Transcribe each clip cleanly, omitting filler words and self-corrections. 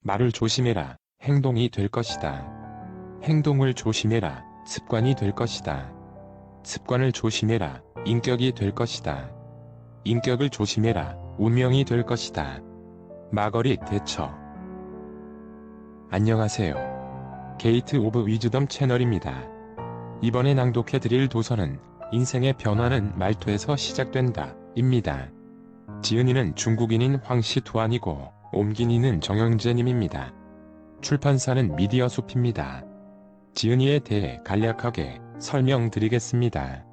말을 조심해라. 행동이 될 것이다. 행동을 조심해라. 습관이 될 것이다. 습관을 조심해라. 인격이 될 것이다. 인격을 조심해라. 운명이 될 것이다. 마거릿 대처. 안녕하세요. 게이트 오브 위즈덤 채널입니다. 이번에 낭독해드릴 도서는 인생의 변화는 말투에서 시작된다 입니다. 지은이는 중국인인 황시투안이고 옮긴이는 정영재님입니다. 출판사는 미디어숲입니다. 지은이에 대해 간략하게 설명드리겠습니다.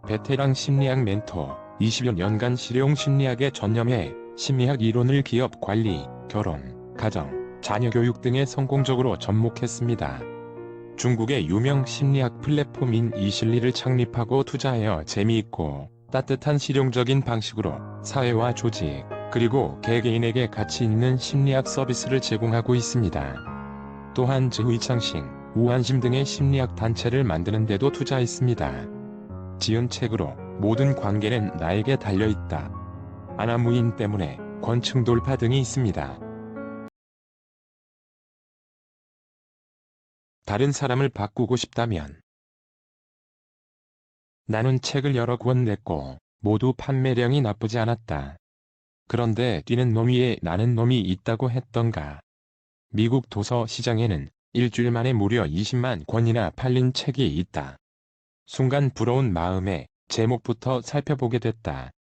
베테랑 심리학 멘토, 20여 년간 실용 심리학에 전념해 심리학 이론을 기업 관리, 결혼, 가정, 자녀 교육 등에 성공적으로 접목했습니다. 중국의 유명 심리학 플랫폼인 이실리를 창립하고 투자하여 재미있고 따뜻한 실용적인 방식으로 사회와 조직, 그리고 개개인에게 가치 있는 심리학 서비스를 제공하고 있습니다. 또한 지휘창싱, 우한심 등의 심리학 단체를 만드는 데도 투자했습니다. 지은 책으로 모든 관계는 나에게 달려있다. 아나무인 때문에 권층 돌파 등이 있습니다. 다른 사람을 바꾸고 싶다면. 나는 책을 여러 권 냈고 모두 판매량이 나쁘지 않았다. 그런데 뛰는 놈 위에 나는 놈이 있다고 했던가. 미국 도서 시장에는 일주일 만에 무려 20만 권이나 팔린 책이 있다. 순간 부러운 마음에 제목부터 살펴보게 됐다.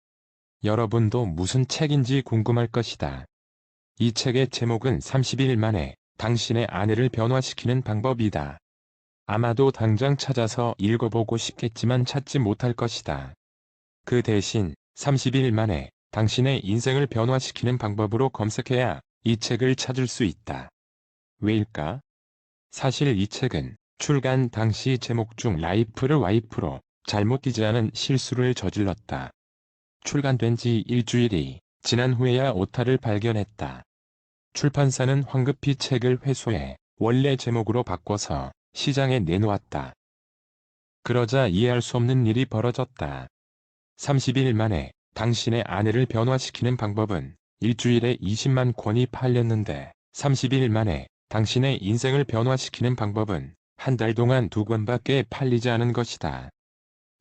여러분도 무슨 책인지 궁금할 것이다. 이 책의 제목은 30일 만에 당신의 아내를 변화시키는 방법이다. 아마도 당장 찾아서 읽어보고 싶겠지만 찾지 못할 것이다. 그 대신 30일 만에 당신의 인생을 변화시키는 방법으로 검색해야 이 책을 찾을 수 있다. 왜일까? 사실 이 책은 출간 당시 제목 중 라이프를 와이프로 잘못 기재하는 실수를 저질렀다. 출간된 지 일주일이 지난 후에야 오타를 발견했다. 출판사는 황급히 책을 회수해 원래 제목으로 바꿔서 시장에 내놓았다. 그러자 이해할 수 없는 일이 벌어졌다. 30일 만에 당신의 아내를 변화시키는 방법은 일주일에 20만 권이 팔렸는데 30일 만에 당신의 인생을 변화시키는 방법은 한 달 동안 2권밖에 팔리지 않은 것이다.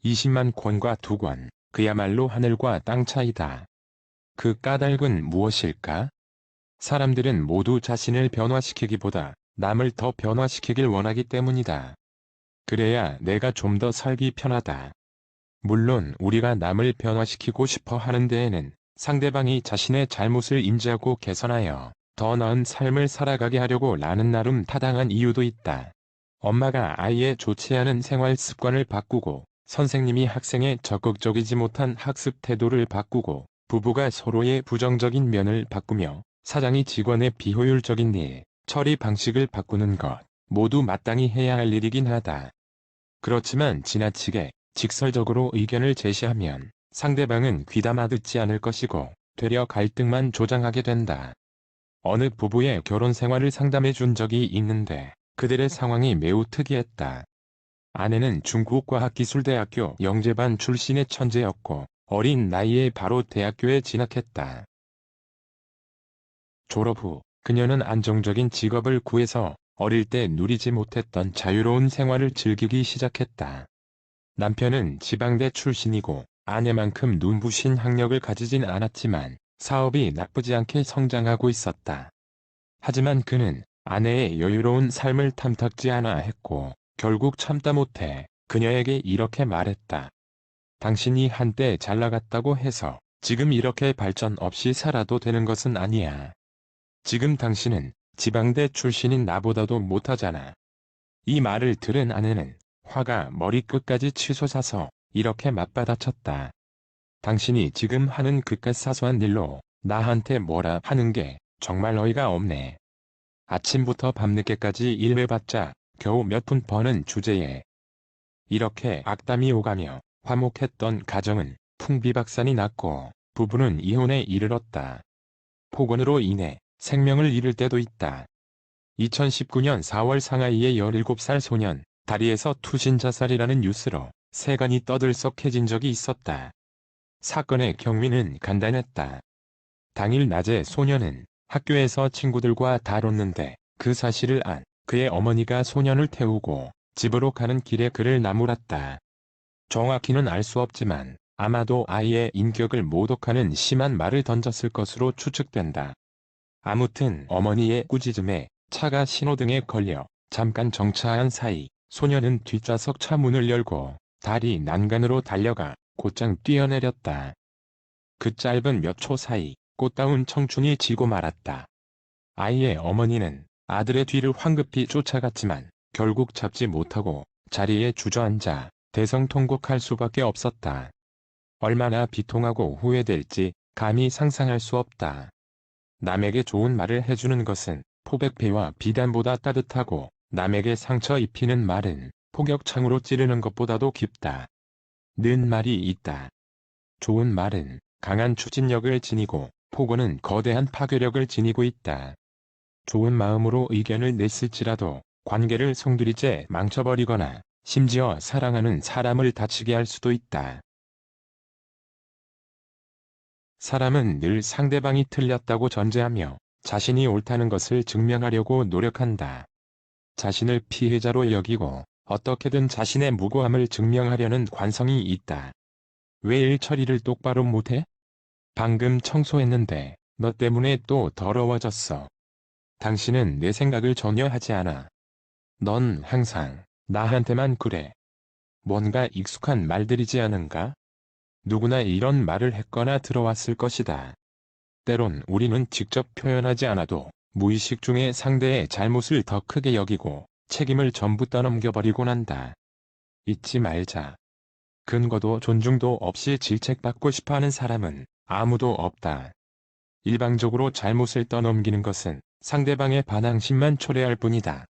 20만 권과 2권, 그야말로 하늘과 땅 차이다. 그 까닭은 무엇일까? 사람들은 모두 자신을 변화시키기보다 남을 더 변화시키길 원하기 때문이다. 그래야 내가 좀 더 살기 편하다. 물론 우리가 남을 변화시키고 싶어 하는 데에는 상대방이 자신의 잘못을 인지하고 개선하여 더 나은 삶을 살아가게 하려고 라는 나름 타당한 이유도 있다. 엄마가 아이의 좋지 않은 생활 습관을 바꾸고 선생님이 학생의 적극적이지 못한 학습 태도를 바꾸고 부부가 서로의 부정적인 면을 바꾸며 사장이 직원의 비효율적인 일, 처리 방식을 바꾸는 것 모두 마땅히 해야 할 일이긴 하다. 그렇지만 지나치게 직설적으로 의견을 제시하면 상대방은 귀담아 듣지 않을 것이고 되려 갈등만 조장하게 된다. 어느 부부의 결혼 생활을 상담해 준 적이 있는데 그들의 상황이 매우 특이했다. 아내는 중국과학기술대학교 영재반 출신의 천재였고 어린 나이에 바로 대학교에 진학했다. 졸업 후 그녀는 안정적인 직업을 구해서 어릴 때 누리지 못했던 자유로운 생활을 즐기기 시작했다. 남편은 지방대 출신이고 아내만큼 눈부신 학력을 가지진 않았지만 사업이 나쁘지 않게 성장하고 있었다. 하지만 그는 아내의 여유로운 삶을 탐탁지 않아 했고 결국 참다 못해 그녀에게 이렇게 말했다. 당신이 한때 잘 나갔다고 해서 지금 이렇게 발전 없이 살아도 되는 것은 아니야. 지금 당신은 지방대 출신인 나보다도 못하잖아. 이 말을 들은 아내는 화가 머리끝까지 치솟아서 이렇게 맞받아쳤다. 당신이 지금 하는 그깟 사소한 일로 나한테 뭐라 하는 게 정말 어이가 없네. 아침부터 밤늦게까지 일해봤자 겨우 몇 푼 버는 주제에. 이렇게 악담이 오가며 화목했던 가정은 풍비박산이 났고 부부는 이혼에 이르렀다. 폭언으로 인해 생명을 잃을 때도 있다. 2019년 4월 상하이의 17살 소년, 다리에서 투신 자살이라는 뉴스로 세간이 떠들썩해진 적이 있었다. 사건의 경위는 간단했다. 당일 낮에 소년은 학교에서 친구들과 다뤘는데 그 사실을 안 그의 어머니가 소년을 태우고 집으로 가는 길에 그를 나무랐다. 정확히는 알 수 없지만 아마도 아이의 인격을 모독하는 심한 말을 던졌을 것으로 추측된다. 아무튼 어머니의 꾸짖음에 차가 신호등에 걸려 잠깐 정차한 사이 소년은 뒷좌석 차 문을 열고 다리 난간으로 달려가 곧장 뛰어내렸다. 그 짧은 몇 초 사이 꽃다운 청춘이 지고 말았다. 아이의 어머니는 아들의 뒤를 황급히 쫓아갔지만 결국 잡지 못하고 자리에 주저앉아 대성통곡할 수밖에 없었다. 얼마나 비통하고 후회될지 감히 상상할 수 없다. 남에게 좋은 말을 해주는 것은 포백배와 비단보다 따뜻하고 남에게 상처 입히는 말은 폭격창으로 찌르는 것보다도 깊다. 는 말이 있다. 좋은 말은 강한 추진력을 지니고 폭언은 거대한 파괴력을 지니고 있다. 좋은 마음으로 의견을 냈을지라도 관계를 송두리째 망쳐버리거나 심지어 사랑하는 사람을 다치게 할 수도 있다. 사람은 늘 상대방이 틀렸다고 전제하며 자신이 옳다는 것을 증명하려고 노력한다. 자신을 피해자로 여기고 어떻게든 자신의 무고함을 증명하려는 관성이 있다. 왜 일 처리를 똑바로 못해? 방금 청소했는데 너 때문에 또 더러워졌어. 당신은 내 생각을 전혀 하지 않아. 넌 항상 나한테만 그래. 뭔가 익숙한 말들이지 않은가? 누구나 이런 말을 했거나 들어왔을 것이다. 때론 우리는 직접 표현하지 않아도 무의식 중에 상대의 잘못을 더 크게 여기고 책임을 전부 떠넘겨버리곤 한다. 잊지 말자. 근거도 존중도 없이 질책받고 싶어하는 사람은 아무도 없다. 일방적으로 잘못을 떠넘기는 것은 상대방의 반항심만 초래할 뿐이다.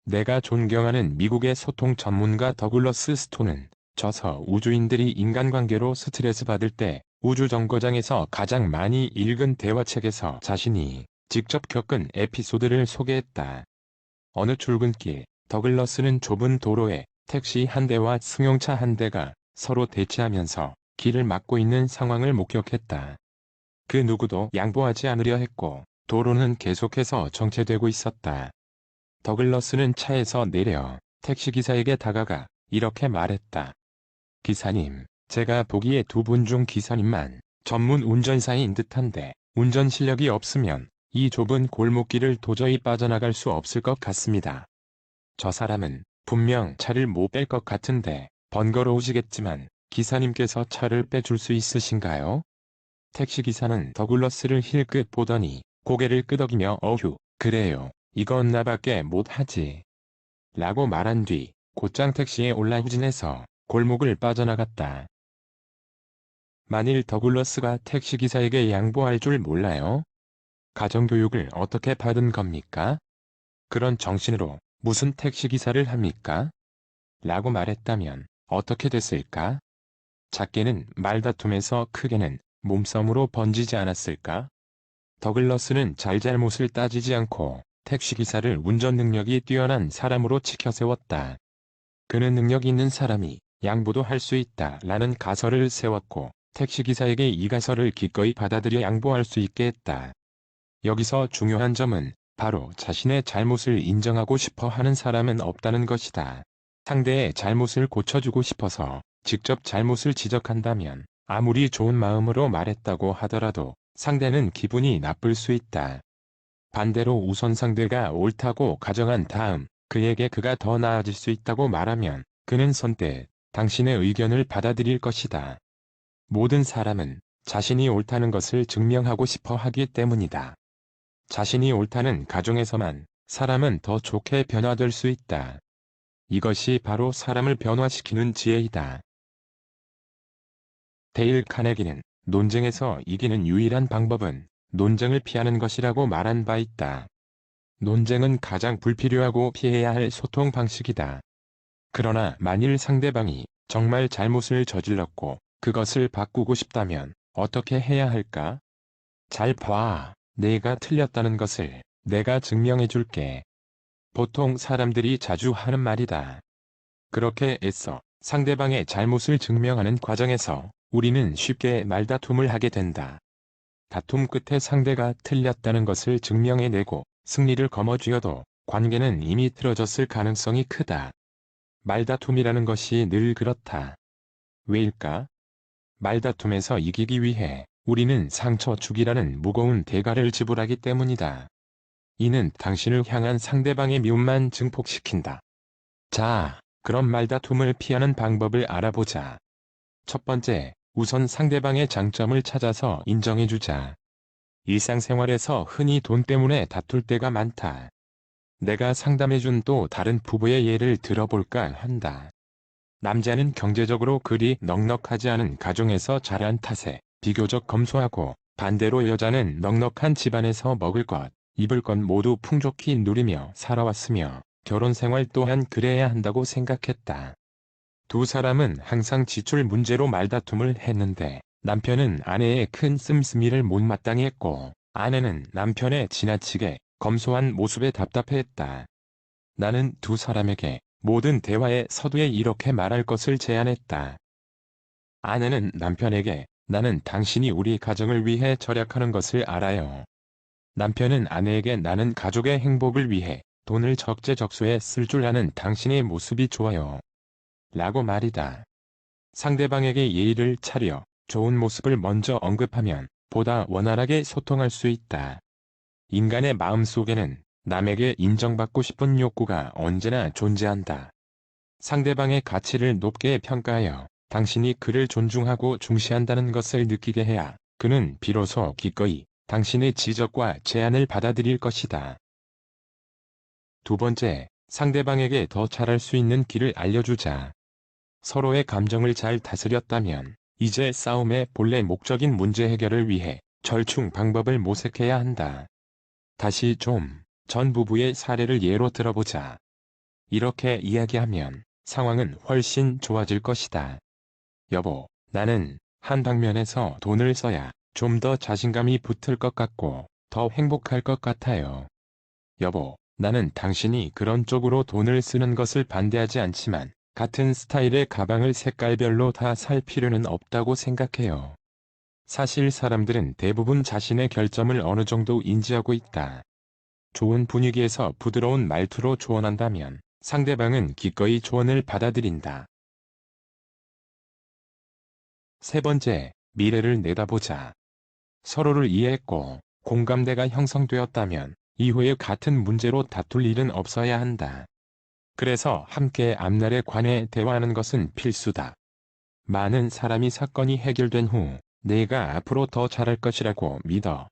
내가 존경하는 미국의 소통 전문가 더글러스 스톤은 저서 우주인들이 인간관계로 스트레스 받을 때 우주정거장에서 가장 많이 읽은 대화책에서 자신이 직접 겪은 에피소드를 소개했다. 어느 출근길, 더글러스는 좁은 도로에 택시 한 대와 승용차 한 대가 서로 대치하면서 길을 막고 있는 상황을 목격했다. 그 누구도 양보하지 않으려 했고 도로는 계속해서 정체되고 있었다. 더글러스는 차에서 내려 택시기사에게 다가가 이렇게 말했다. 기사님, 제가 보기에 두 분 중 기사님만 전문 운전사인 듯한데 운전 실력이 없으면 이 좁은 골목길을 도저히 빠져나갈 수 없을 것 같습니다. 저 사람은 분명 차를 못 뺄 것 같은데 번거로우시겠지만 기사님께서 차를 빼줄 수 있으신가요? 택시기사는 더글러스를 힐끗 보더니 고개를 끄덕이며 어휴, 그래요. 이건 나밖에 못하지. 라고 말한 뒤 곧장 택시에 올라 후진해서 골목을 빠져나갔다. 만일 더글러스가 택시기사에게 양보할 줄 몰라요? 가정교육을 어떻게 받은 겁니까? 그런 정신으로 무슨 택시기사를 합니까? 라고 말했다면 어떻게 됐을까? 작게는 말다툼에서 크게는 몸싸움으로 번지지 않았을까? 더글러스는 잘잘못을 따지지 않고 택시기사를 운전 능력이 뛰어난 사람으로 치켜세웠다. 그는 능력 있는 사람이 양보도 할 수 있다라는 가설을 세웠고 택시기사에게 이 가설을 기꺼이 받아들여 양보할 수 있게 했다. 여기서 중요한 점은 바로 자신의 잘못을 인정하고 싶어 하는 사람은 없다는 것이다. 상대의 잘못을 고쳐주고 싶어서 직접 잘못을 지적한다면 아무리 좋은 마음으로 말했다고 하더라도 상대는 기분이 나쁠 수 있다. 반대로 우선 상대가 옳다고 가정한 다음 그에게 그가 더 나아질 수 있다고 말하면 그는 선뜻 당신의 의견을 받아들일 것이다. 모든 사람은 자신이 옳다는 것을 증명하고 싶어 하기 때문이다. 자신이 옳다는 가정에서만 사람은 더 좋게 변화될 수 있다. 이것이 바로 사람을 변화시키는 지혜이다. 데일 카네기는 논쟁에서 이기는 유일한 방법은 논쟁을 피하는 것이라고 말한 바 있다. 논쟁은 가장 불필요하고 피해야 할 소통 방식이다. 그러나 만일 상대방이 정말 잘못을 저질렀고 그것을 바꾸고 싶다면 어떻게 해야 할까? 잘 봐. 내가 틀렸다는 것을 내가 증명해 줄게. 보통 사람들이 자주 하는 말이다. 그렇게 애써 상대방의 잘못을 증명하는 과정에서 우리는 쉽게 말다툼을 하게 된다. 다툼 끝에 상대가 틀렸다는 것을 증명해내고 승리를 거머쥐어도 관계는 이미 틀어졌을 가능성이 크다. 말다툼이라는 것이 늘 그렇다. 왜일까? 말다툼에서 이기기 위해 우리는 상처 주기라는 무거운 대가를 지불하기 때문이다. 이는 당신을 향한 상대방의 미움만 증폭시킨다. 자, 그럼 말다툼을 피하는 방법을 알아보자. 첫 번째, 우선 상대방의 장점을 찾아서 인정해주자. 일상생활에서 흔히 돈 때문에 다툴 때가 많다. 내가 상담해준 또 다른 부부의 예를 들어볼까 한다. 남자는 경제적으로 그리 넉넉하지 않은 가정에서 자란 탓에 비교적 검소하고, 반대로 여자는 넉넉한 집안에서 먹을 것, 입을 것 모두 풍족히 누리며 살아왔으며 결혼 생활 또한 그래야 한다고 생각했다. 두 사람은 항상 지출 문제로 말다툼을 했는데, 남편은 아내의 큰 씀씀이를 못마땅히 했고 아내는 남편의 지나치게 검소한 모습에 답답해했다. 나는 두 사람에게 모든 대화의 서두에 이렇게 말할 것을 제안했다. 아내는 남편에게 나는 당신이 우리 가정을 위해 절약하는 것을 알아요. 남편은 아내에게 나는 가족의 행복을 위해 돈을 적재적소에 쓸 줄 아는 당신의 모습이 좋아요. 라고 말이다. 상대방에게 예의를 차려 좋은 모습을 먼저 언급하면 보다 원활하게 소통할 수 있다. 인간의 마음속에는 남에게 인정받고 싶은 욕구가 언제나 존재한다. 상대방의 가치를 높게 평가하여 당신이 그를 존중하고 중시한다는 것을 느끼게 해야 그는 비로소 기꺼이 당신의 지적과 제안을 받아들일 것이다. 두 번째, 상대방에게 더 잘할 수 있는 길을 알려주자. 서로의 감정을 잘 다스렸다면 이제 싸움의 본래 목적인 문제 해결을 위해 절충 방법을 모색해야 한다. 다시 좀 전 부부의 사례를 예로 들어보자. 이렇게 이야기하면 상황은 훨씬 좋아질 것이다. 여보, 나는 한 방면에서 돈을 써야 좀 더 자신감이 붙을 것 같고 더 행복할 것 같아요. 여보, 나는 당신이 그런 쪽으로 돈을 쓰는 것을 반대하지 않지만 같은 스타일의 가방을 색깔별로 다 살 필요는 없다고 생각해요. 사실 사람들은 대부분 자신의 결점을 어느 정도 인지하고 있다. 좋은 분위기에서 부드러운 말투로 조언한다면 상대방은 기꺼이 조언을 받아들인다. 세 번째, 미래를 내다보자. 서로를 이해했고 공감대가 형성되었다면 이후에 같은 문제로 다툴 일은 없어야 한다. 그래서 함께 앞날에 관해 대화하는 것은 필수다. 많은 사람이 사건이 해결된 후 내가 앞으로 더 잘할 것이라고 믿어.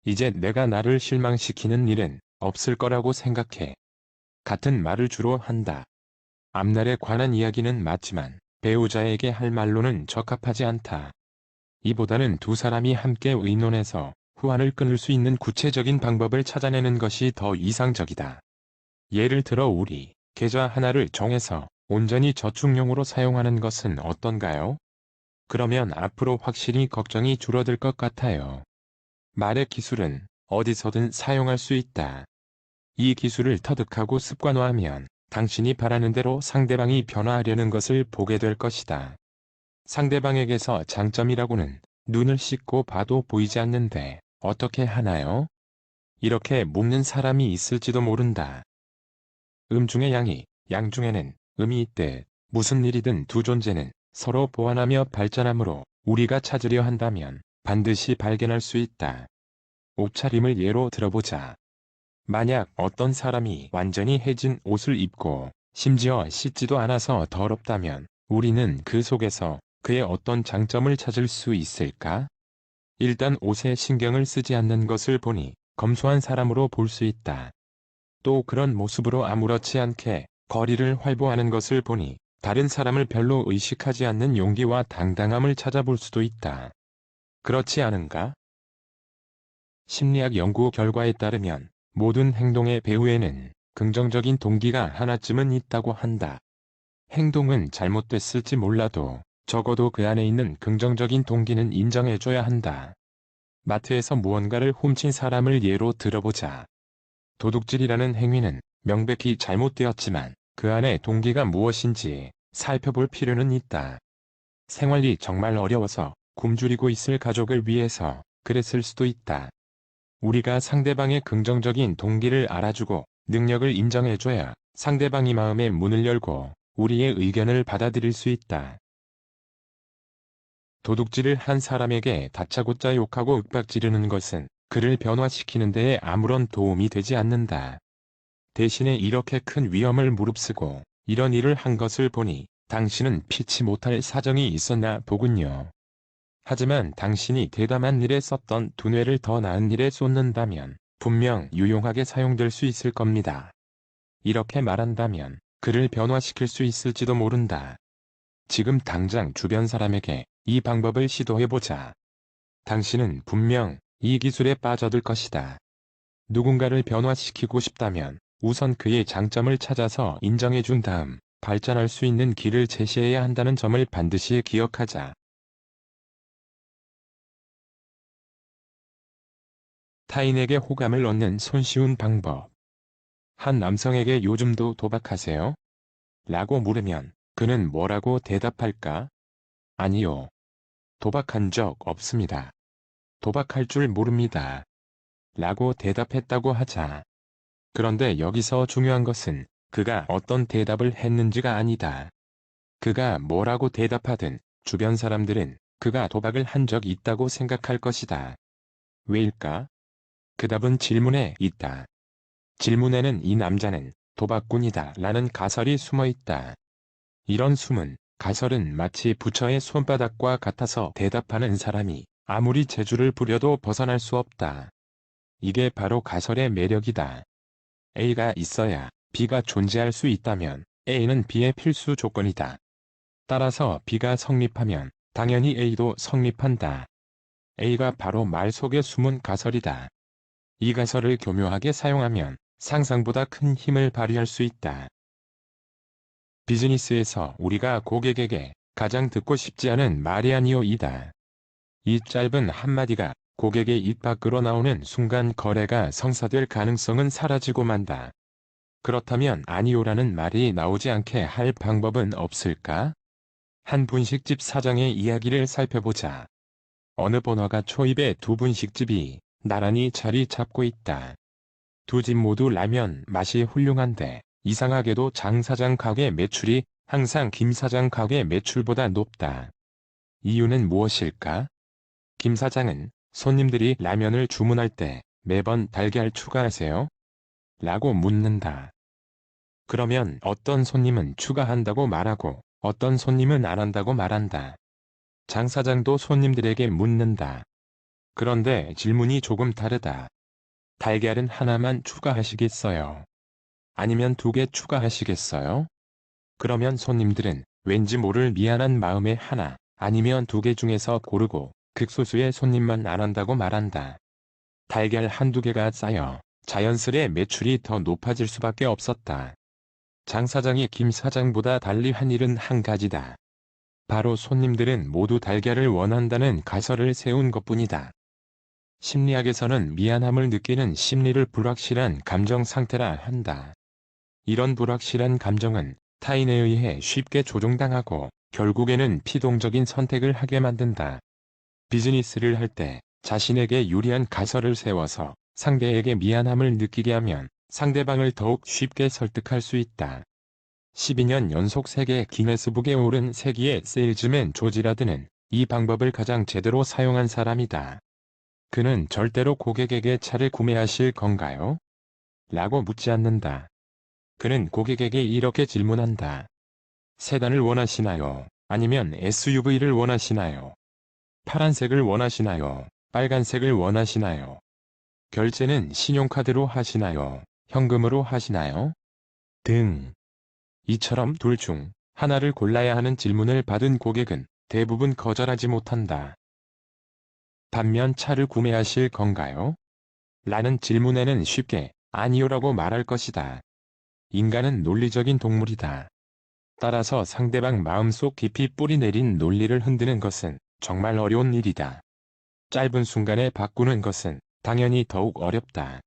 이제 내가 나를 실망시키는 일은 없을 거라고 생각해. 같은 말을 주로 한다. 앞날에 관한 이야기는 맞지만 배우자에게 할 말로는 적합하지 않다. 이보다는 두 사람이 함께 의논해서 후환을 끊을 수 있는 구체적인 방법을 찾아내는 것이 더 이상적이다. 예를 들어 우리 계좌 하나를 정해서 온전히 저축용으로 사용하는 것은 어떤가요? 그러면 앞으로 확실히 걱정이 줄어들 것 같아요. 말의 기술은 어디서든 사용할 수 있다. 이 기술을 터득하고 습관화하면 당신이 바라는 대로 상대방이 변화하려는 것을 보게 될 것이다. 상대방에게서 장점이라고는 눈을 씻고 봐도 보이지 않는데 어떻게 하나요? 이렇게 묻는 사람이 있을지도 모른다. 중에 양이, 양 중에는 음이 있대. 무슨 일이든 두 존재는 서로 보완하며 발전하므로 우리가 찾으려 한다면 반드시 발견할 수 있다. 옷차림을 예로 들어보자. 만약 어떤 사람이 완전히 해진 옷을 입고 심지어 씻지도 않아서 더럽다면 우리는 그 속에서 그의 어떤 장점을 찾을 수 있을까? 일단 옷에 신경을 쓰지 않는 것을 보니 검소한 사람으로 볼 수 있다. 또 그런 모습으로 아무렇지 않게 거리를 활보하는 것을 보니 다른 사람을 별로 의식하지 않는 용기와 당당함을 찾아볼 수도 있다. 그렇지 않은가? 심리학 연구 결과에 따르면 모든 행동의 배후에는 긍정적인 동기가 하나쯤은 있다고 한다. 행동은 잘못됐을지 몰라도 적어도 그 안에 있는 긍정적인 동기는 인정해줘야 한다. 마트에서 무언가를 훔친 사람을 예로 들어보자. 도둑질이라는 행위는 명백히 잘못되었지만 그 안에 동기가 무엇인지 살펴볼 필요는 있다. 생활이 정말 어려워서 굶주리고 있을 가족을 위해서 그랬을 수도 있다. 우리가 상대방의 긍정적인 동기를 알아주고 능력을 인정해줘야 상대방이 마음의 문을 열고 우리의 의견을 받아들일 수 있다. 도둑질을 한 사람에게 다짜고짜 욕하고 윽박지르는 것은 그를 변화시키는 데에 아무런 도움이 되지 않는다. 대신에 이렇게 큰 위험을 무릅쓰고 이런 일을 한 것을 보니 당신은 피치 못할 사정이 있었나 보군요. 하지만 당신이 대담한 일에 썼던 두뇌를 더 나은 일에 쏟는다면 분명 유용하게 사용될 수 있을 겁니다. 이렇게 말한다면 그를 변화시킬 수 있을지도 모른다. 지금 당장 주변 사람에게 이 방법을 시도해보자. 당신은 분명 이 기술에 빠져들 것이다. 누군가를 변화시키고 싶다면 우선 그의 장점을 찾아서 인정해준 다음 발전할 수 있는 길을 제시해야 한다는 점을 반드시 기억하자. 타인에게 호감을 얻는 손쉬운 방법. 한 남성에게 요즘도 도박하세요? 라고 물으면 그는 뭐라고 대답할까? 아니요. 도박한 적 없습니다. 도박할 줄 모릅니다. 라고 대답했다고 하자. 그런데 여기서 중요한 것은 그가 어떤 대답을 했는지가 아니다. 그가 뭐라고 대답하든 주변 사람들은 그가 도박을 한 적 있다고 생각할 것이다. 왜일까? 그 답은 질문에 있다. 질문에는 이 남자는 도박꾼이다 라는 가설이 숨어 있다. 이런 숨은 가설은 마치 부처의 손바닥과 같아서 대답하는 사람이 아무리 재주를 부려도 벗어날 수 없다. 이게 바로 가설의 매력이다. A가 있어야 B가 존재할 수 있다면 A는 B의 필수 조건이다. 따라서 B가 성립하면 당연히 A도 성립한다. A가 바로 말 속에 숨은 가설이다. 이 가설을 교묘하게 사용하면 상상보다 큰 힘을 발휘할 수 있다. 비즈니스에서 우리가 고객에게 가장 듣고 싶지 않은 말이 아니오이다. 이 짧은 한마디가 고객의 입 밖으로 나오는 순간 거래가 성사될 가능성은 사라지고 만다. 그렇다면 아니오라는 말이 나오지 않게 할 방법은 없을까? 한 분식집 사장의 이야기를 살펴보자. 어느 번화가 초입에 두 분식집이 나란히 자리 잡고 있다. 두 집 모두 라면 맛이 훌륭한데 이상하게도 장 사장 가게 매출이 항상 김 사장 가게 매출보다 높다. 이유는 무엇일까? 김 사장은 손님들이 라면을 주문할 때 매번 달걀 추가하세요? 라고 묻는다. 그러면 어떤 손님은 추가한다고 말하고 어떤 손님은 안 한다고 말한다. 장 사장도 손님들에게 묻는다. 그런데 질문이 조금 다르다. 달걀은 하나만 추가하시겠어요? 아니면 두 개 추가하시겠어요? 그러면 손님들은 왠지 모를 미안한 마음에 하나, 아니면 두 개 중에서 고르고 극소수의 손님만 안 한다고 말한다. 달걀 한두 개가 쌓여 자연스레 매출이 더 높아질 수밖에 없었다. 장 사장이 김 사장보다 달리 한 일은 한 가지다. 바로 손님들은 모두 달걀을 원한다는 가설을 세운 것뿐이다. 심리학에서는 미안함을 느끼는 심리를 불확실한 감정 상태라 한다. 이런 불확실한 감정은 타인에 의해 쉽게 조종당하고 결국에는 피동적인 선택을 하게 만든다. 비즈니스를 할 때 자신에게 유리한 가설을 세워서 상대에게 미안함을 느끼게 하면 상대방을 더욱 쉽게 설득할 수 있다. 12년 연속 세계 기네스북에 오른 세기의 세일즈맨 조지라드는 이 방법을 가장 제대로 사용한 사람이다. 그는 절대로 고객에게 차를 구매하실 건가요? 라고 묻지 않는다. 그는 고객에게 이렇게 질문한다. 세단을 원하시나요? 아니면 SUV를 원하시나요? 파란색을 원하시나요? 빨간색을 원하시나요? 결제는 신용카드로 하시나요? 현금으로 하시나요? 등. 이처럼 둘 중 하나를 골라야 하는 질문을 받은 고객은 대부분 거절하지 못한다. 반면 차를 구매하실 건가요? 라는 질문에는 쉽게 아니요라고 말할 것이다. 인간은 논리적인 동물이다. 따라서 상대방 마음속 깊이 뿌리 내린 논리를 흔드는 것은 정말 어려운 일이다. 짧은 순간에 바꾸는 것은 당연히 더욱 어렵다.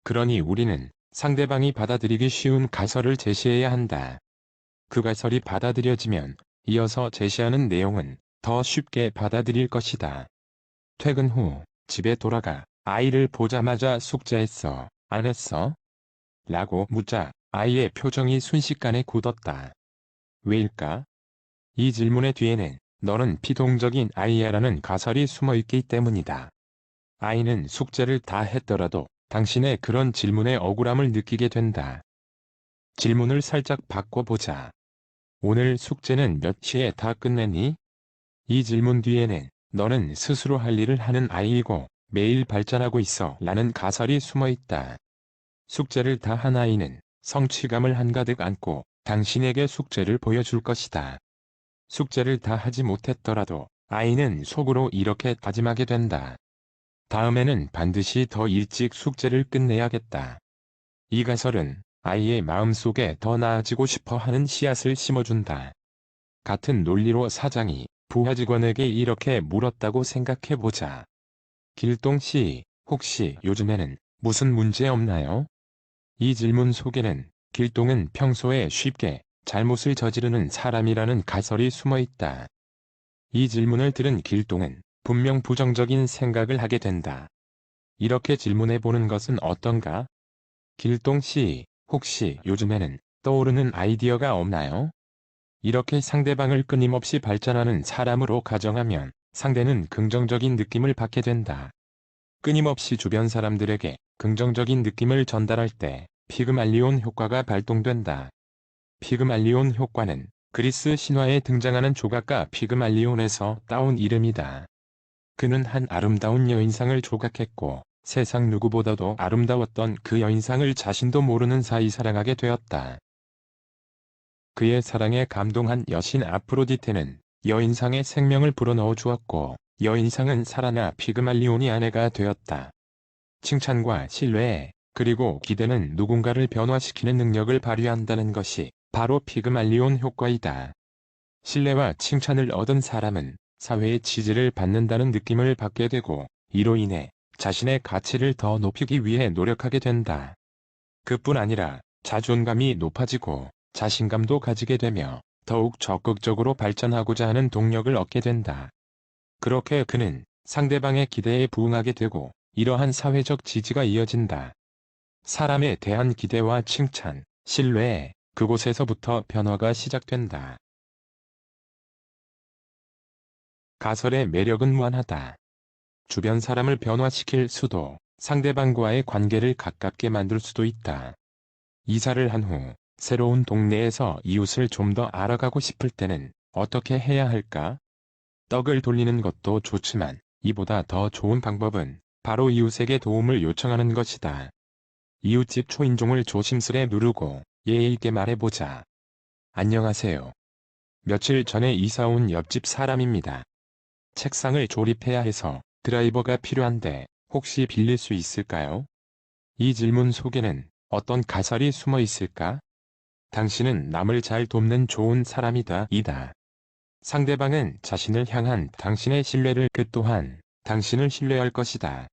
그러니 우리는 상대방이 받아들이기 쉬운 가설을 제시해야 한다. 그 가설이 받아들여지면 이어서 제시하는 내용은 더 쉽게 받아들일 것이다. 퇴근 후 집에 돌아가 아이를 보자마자 숙제했어, 안 했어? 라고 묻자 아이의 표정이 순식간에 굳었다. 왜일까? 이 질문의 뒤에는 너는 피동적인 아이야라는 가설이 숨어있기 때문이다. 아이는 숙제를 다 했더라도 당신의 그런 질문에 억울함을 느끼게 된다. 질문을 살짝 바꿔보자. 오늘 숙제는 몇 시에 다 끝내니? 이 질문 뒤에는 너는 스스로 할 일을 하는 아이이고 매일 발전하고 있어 라는 가설이 숨어있다. 숙제를 다 한 아이는 성취감을 한가득 안고 당신에게 숙제를 보여줄 것이다. 숙제를 다 하지 못했더라도 아이는 속으로 이렇게 다짐하게 된다. 다음에는 반드시 더 일찍 숙제를 끝내야겠다. 이 가설은 아이의 마음속에 더 나아지고 싶어 하는 씨앗을 심어준다. 같은 논리로 사장이 부하 직원에게 이렇게 물었다고 생각해보자. 길동씨, 혹시 요즘에는 무슨 문제 없나요? 이 질문 속에는 길동은 평소에 쉽게 잘못을 저지르는 사람이라는 가설이 숨어있다. 이 질문을 들은 길동은 분명 부정적인 생각을 하게 된다. 이렇게 질문해보는 것은 어떤가? 길동씨, 혹시 요즘에는 떠오르는 아이디어가 없나요? 이렇게 상대방을 끊임없이 발전하는 사람으로 가정하면 상대는 긍정적인 느낌을 받게 된다. 끊임없이 주변 사람들에게 긍정적인 느낌을 전달할 때 피그말리온 효과가 발동된다. 피그말리온 효과는 그리스 신화에 등장하는 조각가 피그말리온에서 따온 이름이다. 그는 한 아름다운 여인상을 조각했고 세상 누구보다도 아름다웠던 그 여인상을 자신도 모르는 사이 사랑하게 되었다. 그의 사랑에 감동한 여신 아프로디테는 여인상에 생명을 불어넣어 주었고 여인상은 살아나 피그말리온이 아내가 되었다. 칭찬과 신뢰, 그리고 기대는 누군가를 변화시키는 능력을 발휘한다는 것이 바로 피그말리온 효과이다. 신뢰와 칭찬을 얻은 사람은 사회의 지지를 받는다는 느낌을 받게 되고 이로 인해 자신의 가치를 더 높이기 위해 노력하게 된다. 그뿐 아니라 자존감이 높아지고 자신감도 가지게 되며 더욱 적극적으로 발전하고자 하는 동력을 얻게 된다. 그렇게 그는 상대방의 기대에 부응하게 되고 이러한 사회적 지지가 이어진다. 사람에 대한 기대와 칭찬, 신뢰, 그곳에서부터 변화가 시작된다. 가설의 매력은 무한하다. 주변 사람을 변화시킬 수도, 상대방과의 관계를 가깝게 만들 수도 있다. 이사를 한 후 새로운 동네에서 이웃을 좀 더 알아가고 싶을 때는 어떻게 해야 할까? 떡을 돌리는 것도 좋지만 이보다 더 좋은 방법은 바로 이웃에게 도움을 요청하는 것이다. 이웃집 초인종을 조심스레 누르고 예의 있게 말해보자. 안녕하세요. 며칠 전에 이사 온 옆집 사람입니다. 책상을 조립해야 해서 드라이버가 필요한데 혹시 빌릴 수 있을까요? 이 질문 속에는 어떤 가설이 숨어 있을까? 당신은 남을 잘 돕는 좋은 사람이다. 이다. 상대방은 자신을 향한 당신의 신뢰를 그 또한 당신을 신뢰할 것이다.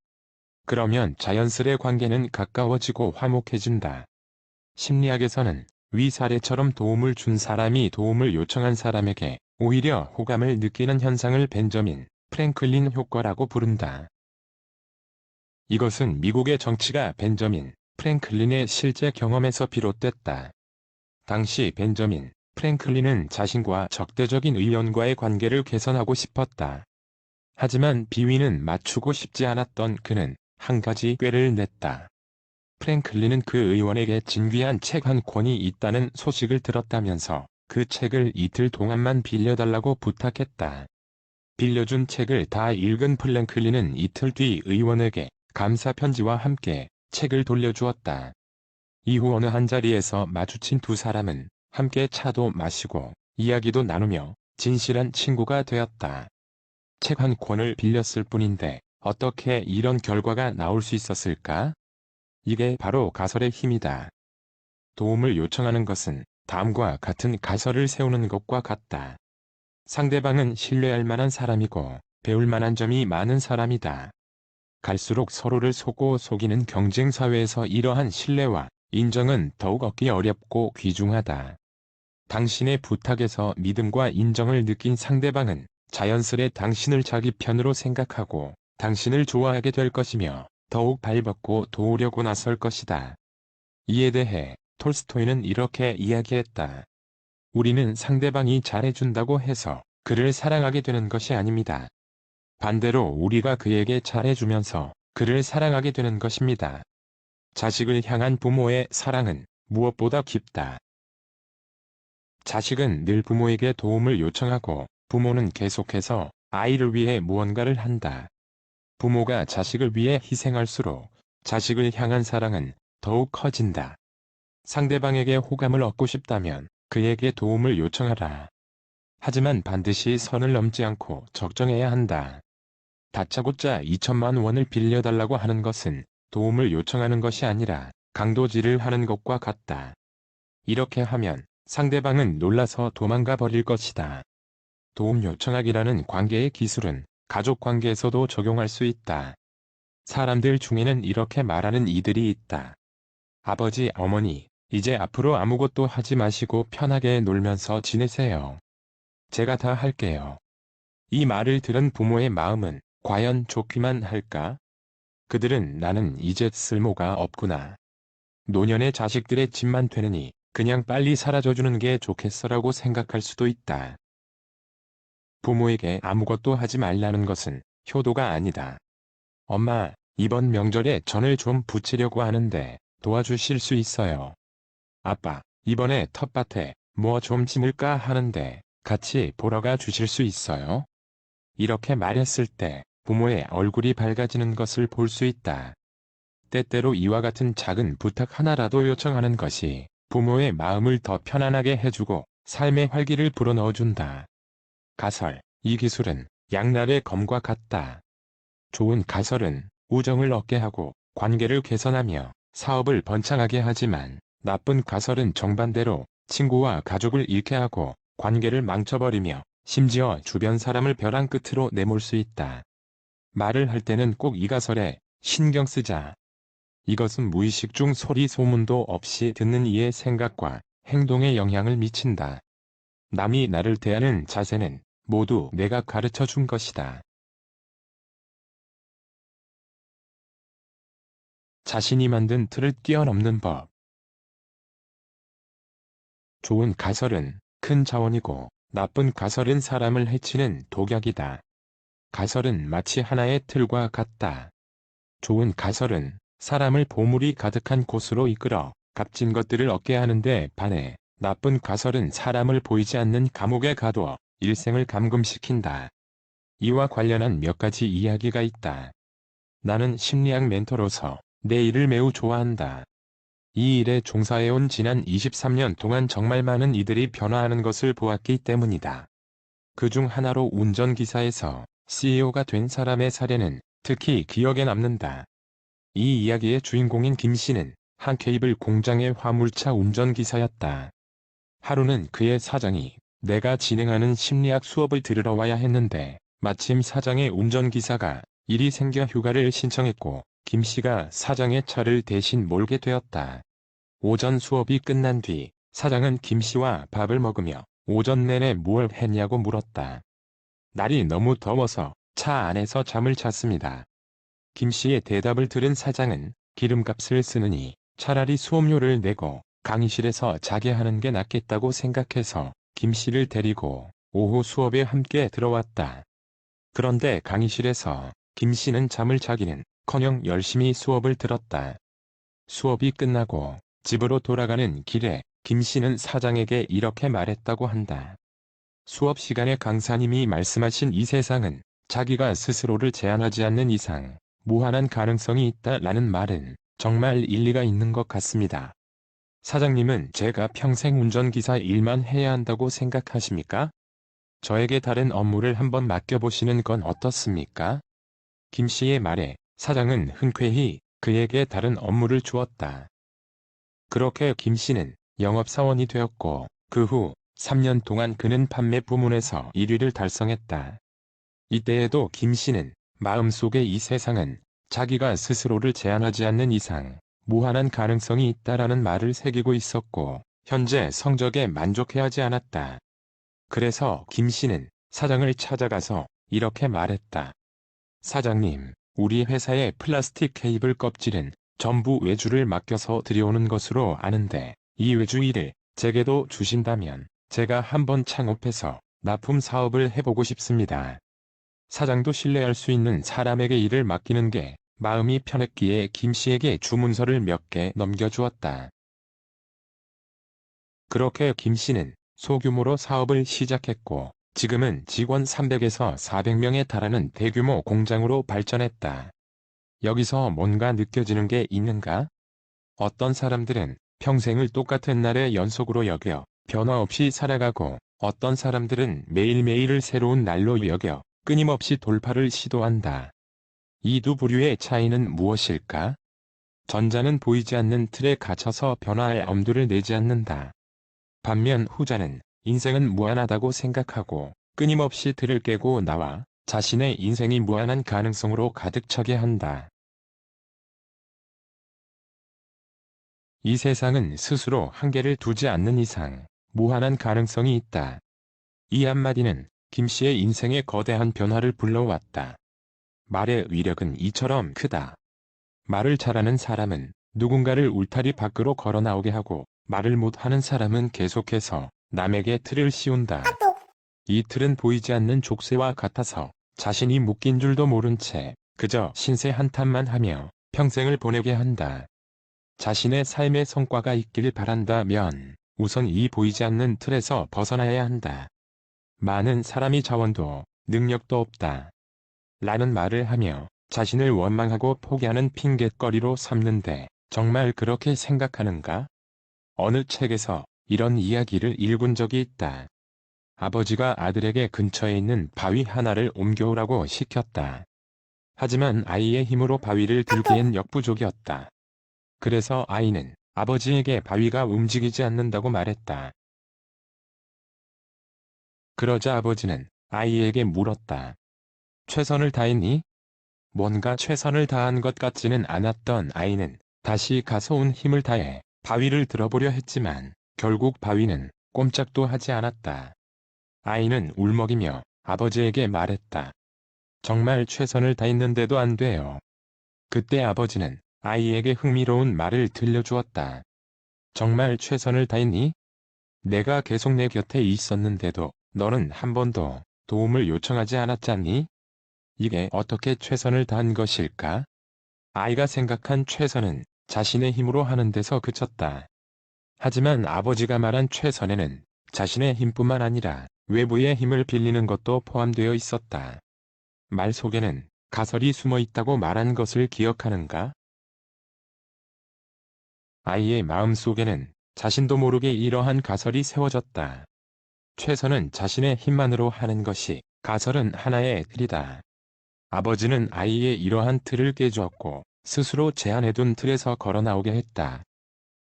그러면 자연스레 관계는 가까워지고 화목해진다. 심리학에서는 위 사례처럼 도움을 준 사람이 도움을 요청한 사람에게 오히려 호감을 느끼는 현상을 벤저민 프랭클린 효과라고 부른다. 이것은 미국의 정치가 벤저민 프랭클린의 실제 경험에서 비롯됐다. 당시 벤저민 프랭클린은 자신과 적대적인 의원과의 관계를 개선하고 싶었다. 하지만 비위는 맞추고 싶지 않았던 그는 한 가지 꾀를 냈다. 프랭클린은 그 의원에게 진귀한 책 한 권이 있다는 소식을 들었다면서 그 책을 이틀 동안만 빌려달라고 부탁했다. 빌려준 책을 다 읽은 프랭클린은 이틀 뒤 의원에게 감사 편지와 함께 책을 돌려주었다. 이후 어느 한자리에서 마주친 두 사람은 함께 차도 마시고 이야기도 나누며 진실한 친구가 되었다. 책 한 권을 빌렸을 뿐인데 어떻게 이런 결과가 나올 수 있었을까? 이게 바로 가설의 힘이다. 도움을 요청하는 것은 다음과 같은 가설을 세우는 것과 같다. 상대방은 신뢰할 만한 사람이고 배울 만한 점이 많은 사람이다. 갈수록 서로를 속이는 경쟁 사회에서 이러한 신뢰와 인정은 더욱 얻기 어렵고 귀중하다. 당신의 부탁에서 믿음과 인정을 느낀 상대방은 자연스레 당신을 자기 편으로 생각하고 당신을 좋아하게 될 것이며 더욱 발벗고 도우려고 나설 것이다. 이에 대해 톨스토이는 이렇게 이야기했다. 우리는 상대방이 잘해준다고 해서 그를 사랑하게 되는 것이 아닙니다. 반대로 우리가 그에게 잘해주면서 그를 사랑하게 되는 것입니다. 자식을 향한 부모의 사랑은 무엇보다 깊다. 자식은 늘 부모에게 도움을 요청하고 부모는 계속해서 아이를 위해 무언가를 한다. 부모가 자식을 위해 희생할수록 자식을 향한 사랑은 더욱 커진다. 상대방에게 호감을 얻고 싶다면 그에게 도움을 요청하라. 하지만 반드시 선을 넘지 않고 적정해야 한다. 다짜고짜 2천만 원을 빌려달라고 하는 것은 도움을 요청하는 것이 아니라 강도질을 하는 것과 같다. 이렇게 하면 상대방은 놀라서 도망가 버릴 것이다. 도움 요청하기라는 관계의 기술은 가족 관계에서도 적용할 수 있다. 사람들 중에는 이렇게 말하는 이들이 있다. 아버지, 어머니, 이제 앞으로 아무것도 하지 마시고 편하게 놀면서 지내세요. 제가 다 할게요. 이 말을 들은 부모의 마음은 과연 좋기만 할까? 그들은 나는 이제 쓸모가 없구나. 노년의 자식들의 집만 되느니 그냥 빨리 사라져주는 게 좋겠어라고 생각할 수도 있다. 부모에게 아무것도 하지 말라는 것은 효도가 아니다. 엄마, 이번 명절에 전을 좀 부치려고 하는데 도와주실 수 있어요. 아빠, 이번에 텃밭에 뭐 좀 심을까 하는데 같이 보러 가 주실 수 있어요? 이렇게 말했을 때 부모의 얼굴이 밝아지는 것을 볼 수 있다. 때때로 이와 같은 작은 부탁 하나라도 요청하는 것이 부모의 마음을 더 편안하게 해주고 삶의 활기를 불어넣어준다. 가설, 이 기술은 양날의 검과 같다. 좋은 가설은 우정을 얻게 하고 관계를 개선하며 사업을 번창하게 하지만 나쁜 가설은 정반대로 친구와 가족을 잃게 하고 관계를 망쳐버리며 심지어 주변 사람을 벼랑 끝으로 내몰 수 있다. 말을 할 때는 꼭 이 가설에 신경 쓰자. 이것은 무의식 중 소리 소문도 없이 듣는 이의 생각과 행동에 영향을 미친다. 남이 나를 대하는 자세는 모두 내가 가르쳐 준 것이다. 자신이 만든 틀을 뛰어넘는 법. 좋은 가설은 큰 자원이고 나쁜 가설은 사람을 해치는 독약이다. 가설은 마치 하나의 틀과 같다. 좋은 가설은 사람을 보물이 가득한 곳으로 이끌어 값진 것들을 얻게 하는데 반해 나쁜 가설은 사람을 보이지 않는 감옥에 가두어 일생을 감금시킨다. 이와 관련한 몇 가지 이야기가 있다. 나는 심리학 멘토로서 내 일을 매우 좋아한다. 이 일에 종사해온 지난 23년 동안 정말 많은 이들이 변화하는 것을 보았기 때문이다. 그중 하나로 운전기사에서 CEO가 된 사람의 사례는 특히 기억에 남는다. 이 이야기의 주인공인 김 씨는 한 케이블 공장의 화물차 운전기사였다. 하루는 그의 사장이 내가 진행하는 심리학 수업을 들으러 와야 했는데 마침 사장의 운전기사가 일이 생겨 휴가를 신청했고 김 씨가 사장의 차를 대신 몰게 되었다. 오전 수업이 끝난 뒤 사장은 김 씨와 밥을 먹으며 오전 내내 무얼 했냐고 물었다. 날이 너무 더워서 차 안에서 잠을 잤습니다. 김 씨의 대답을 들은 사장은 기름값을 쓰느니 차라리 수업료를 내고 강의실에서 자게 하는 게 낫겠다고 생각해서 김 씨를 데리고 오후 수업에 함께 들어왔다. 그런데 강의실에서 김 씨는 잠을 자기는커녕 열심히 수업을 들었다. 수업이 끝나고 집으로 돌아가는 길에 김 씨는 사장에게 이렇게 말했다고 한다. 수업 시간에 강사님이 말씀하신 이 세상은 자기가 스스로를 제한하지 않는 이상 무한한 가능성이 있다라는 말은 정말 일리가 있는 것 같습니다. 사장님은 제가 평생 운전기사 일만 해야 한다고 생각하십니까? 저에게 다른 업무를 한번 맡겨보시는 건 어떻습니까? 김 씨의 말에 사장은 흔쾌히 그에게 다른 업무를 주었다. 그렇게 김 씨는 영업사원이 되었고 그 후 3년 동안 그는 판매 부문에서 1위를 달성했다. 이때에도 김 씨는 마음속에 이 세상은 자기가 스스로를 제한하지 않는 이상 무한한 가능성이 있다라는 말을 새기고 있었고 현재 성적에 만족해하지 않았다. 그래서 김 씨는 사장을 찾아가서 이렇게 말했다. 사장님, 우리 회사의 플라스틱 케이블 껍질은 전부 외주를 맡겨서 들여오는 것으로 아는데 이 외주 일을 제게도 주신다면 제가 한번 창업해서 납품 사업을 해보고 싶습니다. 사장도 신뢰할 수 있는 사람에게 일을 맡기는 게 마음이 편했기에 김 씨에게 주문서를 몇 개 넘겨주었다. 그렇게 김 씨는 소규모로 사업을 시작했고 지금은 직원 300에서 400명에 달하는 대규모 공장으로 발전했다. 여기서 뭔가 느껴지는 게 있는가? 어떤 사람들은 평생을 똑같은 날의 연속으로 여겨 변화 없이 살아가고 어떤 사람들은 매일매일을 새로운 날로 여겨 끊임없이 돌파를 시도한다. 이 두 부류의 차이는 무엇일까? 전자는 보이지 않는 틀에 갇혀서 변화할 엄두를 내지 않는다. 반면 후자는 인생은 무한하다고 생각하고 끊임없이 틀을 깨고 나와 자신의 인생이 무한한 가능성으로 가득 차게 한다. 이 세상은 스스로 한계를 두지 않는 이상 무한한 가능성이 있다. 이 한마디는 김 씨의 인생에 거대한 변화를 불러왔다. 말의 위력은 이처럼 크다. 말을 잘하는 사람은 누군가를 울타리 밖으로 걸어 나오게 하고 말을 못하는 사람은 계속해서 남에게 틀을 씌운다. 이 틀은 보이지 않는 족쇄와 같아서 자신이 묶인 줄도 모른 채 그저 신세 한탄만 하며 평생을 보내게 한다. 자신의 삶의 성과가 있길 바란다면 우선 이 보이지 않는 틀에서 벗어나야 한다. 많은 사람이 자원도 능력도 없다. 라는 말을 하며 자신을 원망하고 포기하는 핑곗거리로 삼는데 정말 그렇게 생각하는가? 어느 책에서 이런 이야기를 읽은 적이 있다. 아버지가 아들에게 근처에 있는 바위 하나를 옮겨오라고 시켰다. 하지만 아이의 힘으로 바위를 들기엔 역부족이었다. 그래서 아이는 아버지에게 바위가 움직이지 않는다고 말했다. 그러자 아버지는 아이에게 물었다. 최선을 다했니? 뭔가 최선을 다한 것 같지는 않았던 아이는 다시 가서 온 힘을 다해 바위를 들어보려 했지만 결국 바위는 꼼짝도 하지 않았다. 아이는 울먹이며 아버지에게 말했다. 정말 최선을 다했는데도 안 돼요. 그때 아버지는 아이에게 흥미로운 말을 들려주었다. 정말 최선을 다했니? 내가 계속 내 곁에 있었는데도 너는 한 번도 도움을 요청하지 않았잖니? 이게 어떻게 최선을 다한 것일까? 아이가 생각한 최선은 자신의 힘으로 하는 데서 그쳤다. 하지만 아버지가 말한 최선에는 자신의 힘뿐만 아니라 외부의 힘을 빌리는 것도 포함되어 있었다. 말 속에는 가설이 숨어 있다고 말한 것을 기억하는가? 아이의 마음 속에는 자신도 모르게 이러한 가설이 세워졌다. 최선은 자신의 힘만으로 하는 것이, 가설은 하나의 틀이다. 아버지는 아이의 이러한 틀을 깨주었고 스스로 제안해둔 틀에서 걸어 나오게 했다.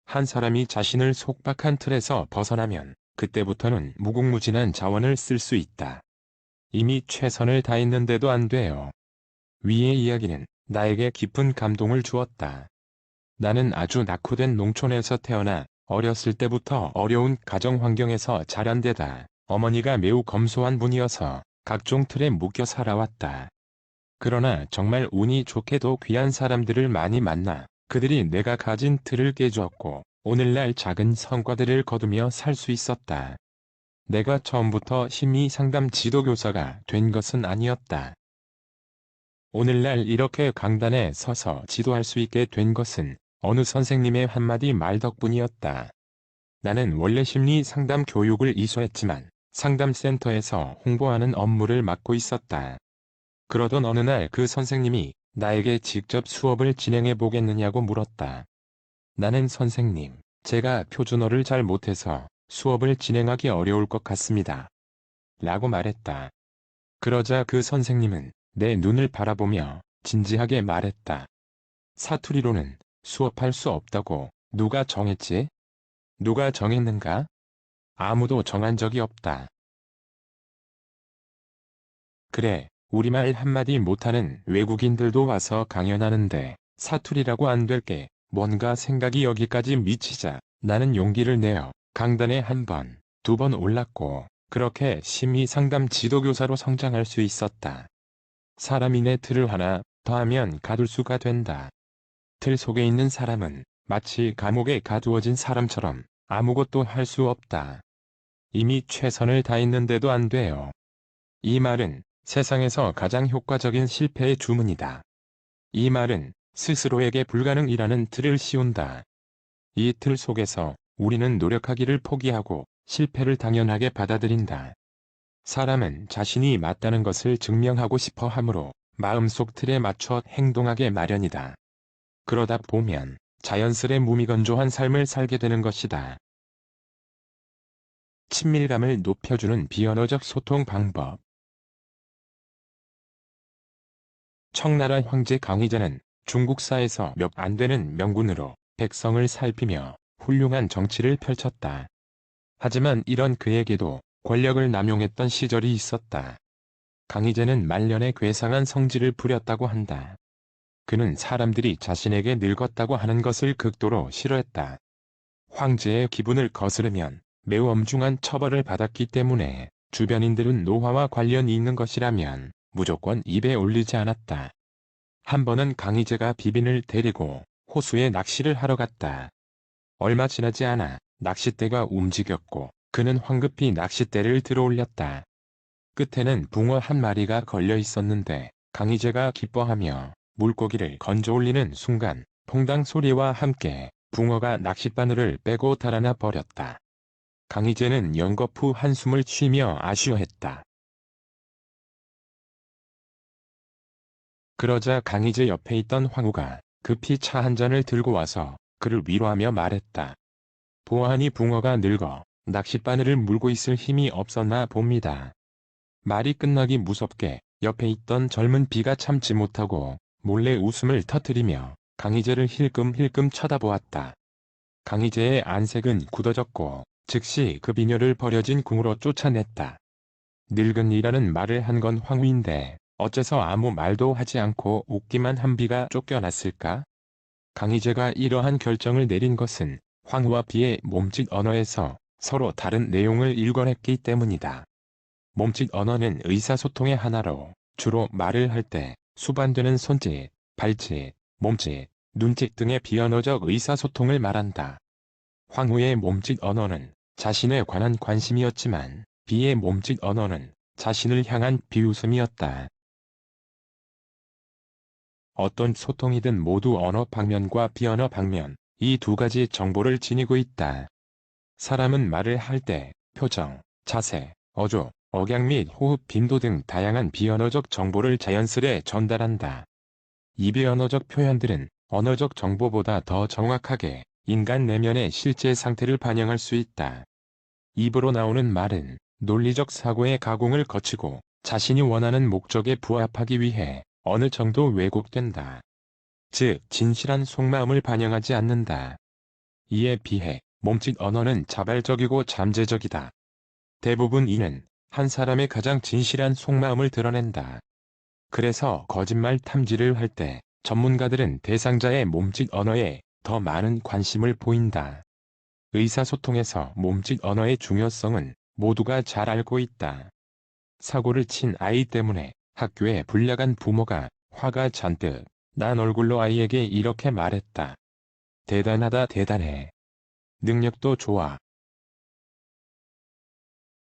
한 사람이 자신을 속박한 틀에서 벗어나면 그때부터는 무궁무진한 자원을 쓸 수 있다. 이미 최선을 다했는데도 안 돼요. 위의 이야기는 나에게 깊은 감동을 주었다. 나는 아주 낙후된 농촌에서 태어나 어렸을 때부터 어려운 가정 환경에서 자란 데다 어머니가 매우 검소한 분이어서 각종 틀에 묶여 살아왔다. 그러나 정말 운이 좋게도 귀한 사람들을 많이 만나 그들이 내가 가진 틀을 깨주었고 오늘날 작은 성과들을 거두며 살 수 있었다. 내가 처음부터 심리 상담 지도교사가 된 것은 아니었다. 오늘날 이렇게 강단에 서서 지도할 수 있게 된 것은 어느 선생님의 한마디 말 덕분이었다. 나는 원래 심리 상담 교육을 이수했지만 상담센터에서 홍보하는 업무를 맡고 있었다. 그러던 어느 날 그 선생님이 나에게 직접 수업을 진행해 보겠느냐고 물었다. 나는 선생님, 제가 표준어를 잘 못해서 수업을 진행하기 어려울 것 같습니다. 라고 말했다. 그러자 그 선생님은 내 눈을 바라보며 진지하게 말했다. 사투리로는 수업할 수 없다고 누가 정했지? 누가 정했는가? 아무도 정한 적이 없다. 그래, 우리말 한마디 못하는 외국인들도 와서 강연하는데 사투리라고 안 될 게 뭔가 생각이 여기까지 미치자 나는 용기를 내어 강단에 한 번, 두 번 올랐고 그렇게 심리 상담 지도교사로 성장할 수 있었다. 사람인의 틀을 하나 더하면 가둘수가 된다. 틀 속에 있는 사람은 마치 감옥에 가두어진 사람처럼 아무것도 할 수 없다. 이미 최선을 다했는데도 안 돼요. 이 말은 세상에서 가장 효과적인 실패의 주문이다. 이 말은 스스로에게 불가능이라는 틀을 씌운다. 이 틀 속에서 우리는 노력하기를 포기하고 실패를 당연하게 받아들인다. 사람은 자신이 맞다는 것을 증명하고 싶어 하므로 마음속 틀에 맞춰 행동하게 마련이다. 그러다 보면 자연스레 무미건조한 삶을 살게 되는 것이다. 친밀감을 높여주는 비언어적 소통 방법. 청나라 황제 강희제는 중국사에서 몇 안 되는 명군으로 백성을 살피며 훌륭한 정치를 펼쳤다. 하지만 이런 그에게도 권력을 남용했던 시절이 있었다. 강희제는 말년에 괴상한 성질을 부렸다고 한다. 그는 사람들이 자신에게 늙었다고 하는 것을 극도로 싫어했다. 황제의 기분을 거스르면 매우 엄중한 처벌을 받았기 때문에 주변인들은 노화와 관련이 있는 것이라면 무조건 입에 올리지 않았다. 한 번은 강희제가 비빈을 데리고 호수에 낚시를 하러 갔다. 얼마 지나지 않아 낚싯대가 움직였고 그는 황급히 낚싯대를 들어올렸다. 끝에는 붕어 한 마리가 걸려 있었는데 강희제가 기뻐하며 물고기를 건져 올리는 순간 퐁당 소리와 함께 붕어가 낚싯바늘을 빼고 달아나 버렸다. 강희제는 연거푸 한숨을 쉬며 아쉬워했다. 그러자 강희제 옆에 있던 황후가 급히 차 한 잔을 들고 와서 그를 위로하며 말했다. 보아하니 붕어가 늙어 낚싯바늘을 물고 있을 힘이 없었나 봅니다. 말이 끝나기 무섭게 옆에 있던 젊은 비가 참지 못하고 몰래 웃음을 터뜨리며 강희제를 힐끔힐끔 쳐다보았다. 강희제의 안색은 굳어졌고 즉시 그 비녀를 버려진 궁으로 쫓아냈다. 늙은이라는 말을 한 건 황후인데 어째서 아무 말도 하지 않고 웃기만 한 비가 쫓겨났을까? 강희제가 이러한 결정을 내린 것은 황후와 비의 몸짓 언어에서 서로 다른 내용을 일관했기 때문이다. 몸짓 언어는 의사소통의 하나로 주로 말을 할 때 수반되는 손짓, 발짓, 몸짓, 눈짓 등의 비언어적 의사소통을 말한다. 황후의 몸짓 언어는 자신에 관한 관심이었지만 비의 몸짓 언어는 자신을 향한 비웃음이었다. 어떤 소통이든 모두 언어 방면과 비언어 방면, 이 두 가지 정보를 지니고 있다. 사람은 말을 할 때 표정, 자세, 어조, 억양 및 호흡 빈도 등 다양한 비언어적 정보를 자연스레 전달한다. 이 비언어적 표현들은 언어적 정보보다 더 정확하게 인간 내면의 실제 상태를 반영할 수 있다. 입으로 나오는 말은 논리적 사고의 가공을 거치고 자신이 원하는 목적에 부합하기 위해 어느 정도 왜곡된다. 즉, 진실한 속마음을 반영하지 않는다. 이에 비해 몸짓 언어는 자발적이고 잠재적이다. 대부분 이는 한 사람의 가장 진실한 속마음을 드러낸다. 그래서 거짓말 탐지를 할 때 전문가들은 대상자의 몸짓 언어에 더 많은 관심을 보인다. 의사소통에서 몸짓 언어의 중요성은 모두가 잘 알고 있다. 사고를 친 아이 때문에 학교에 불려간 부모가 화가 잔뜩 난 얼굴로 아이에게 이렇게 말했다. 대단하다 대단해. 능력도 좋아.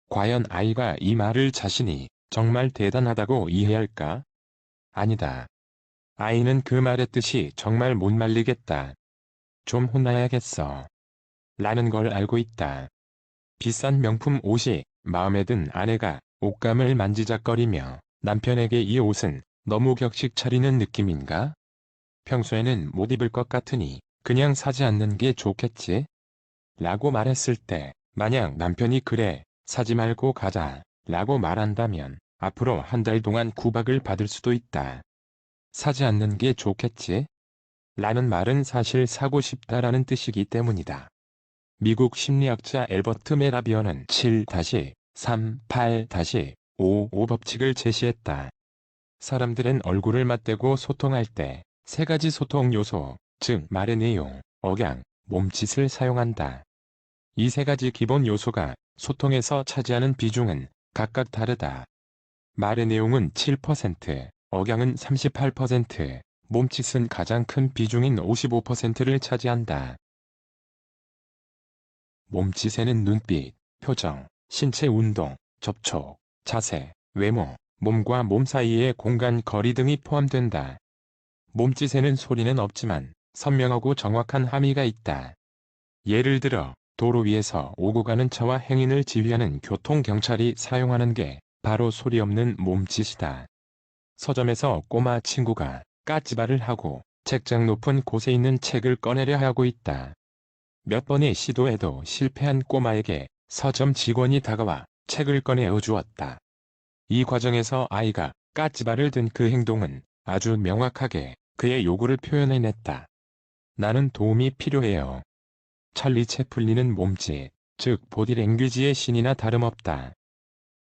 과연 아이가 이 말을 자신이 정말 대단하다고 이해할까? 아니다. 아이는 그 말의 뜻이 정말 못 말리겠다. 좀 혼나야겠어. 라는 걸 알고 있다. 비싼 명품 옷이 마음에 든 아내가 옷감을 만지작거리며 남편에게 이 옷은 너무 격식 차리는 느낌인가? 평소에는 못 입을 것 같으니 그냥 사지 않는 게 좋겠지? 라고 말했을 때 만약 남편이 그래, 사지 말고 가자 라고 말한다면 앞으로 한 달 동안 구박을 받을 수도 있다. 사지 않는 게 좋겠지? 라는 말은 사실 사고 싶다라는 뜻이기 때문이다. 미국 심리학자 엘버트 메라비어는 7-3-8-5 법칙을 제시했다. 사람들은 얼굴을 맞대고 소통할 때 세 가지 소통 요소, 즉 말의 내용, 억양, 몸짓을 사용한다. 이 세 가지 기본 요소가 소통에서 차지하는 비중은 각각 다르다. 말의 내용은 7%, 억양은 38%, 몸짓은 가장 큰 비중인 55%를 차지한다. 몸짓에는 눈빛, 표정, 신체 운동, 접촉, 자세, 외모, 몸과 몸 사이의 공간 거리 등이 포함된다. 몸짓에는 소리는 없지만 선명하고 정확한 함의가 있다. 예를 들어 도로 위에서 오고 가는 차와 행인을 지휘하는 교통경찰이 사용하는 게 바로 소리 없는 몸짓이다. 서점에서 꼬마 친구가 까치발을 하고 책장 높은 곳에 있는 책을 꺼내려 하고 있다. 몇 번의 시도에도 실패한 꼬마에게 서점 직원이 다가와 책을 꺼내어 주었다. 이 과정에서 아이가 까치발을 든 그 행동은 아주 명확하게 그의 요구를 표현해냈다. 나는 도움이 필요해요. 찰리 채플린은 몸짓, 즉 보디랭귀지의 신이나 다름없다.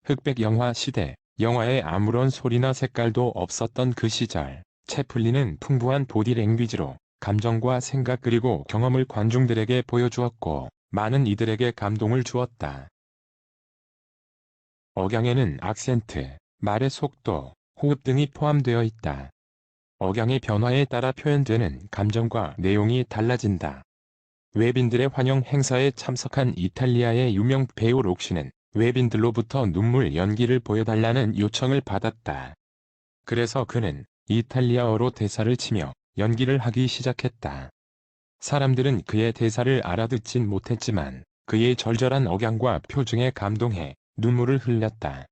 흑백 영화 시대, 영화에 아무런 소리나 색깔도 없었던 그 시절, 채플린은 풍부한 보디랭귀지로 감정과 생각 그리고 경험을 관중들에게 보여주었고, 많은 이들에게 감동을 주었다. 억양에는 악센트, 말의 속도, 호흡 등이 포함되어 있다. 억양의 변화에 따라 표현되는 감정과 내용이 달라진다. 외빈들의 환영 행사에 참석한 이탈리아의 유명 배우 록시는 외빈들로부터 눈물 연기를 보여달라는 요청을 받았다. 그래서 그는 이탈리아어로 대사를 치며 연기를 하기 시작했다. 사람들은 그의 대사를 알아듣진 못했지만 그의 절절한 억양과 표정에 감동해 눈물을 흘렸다.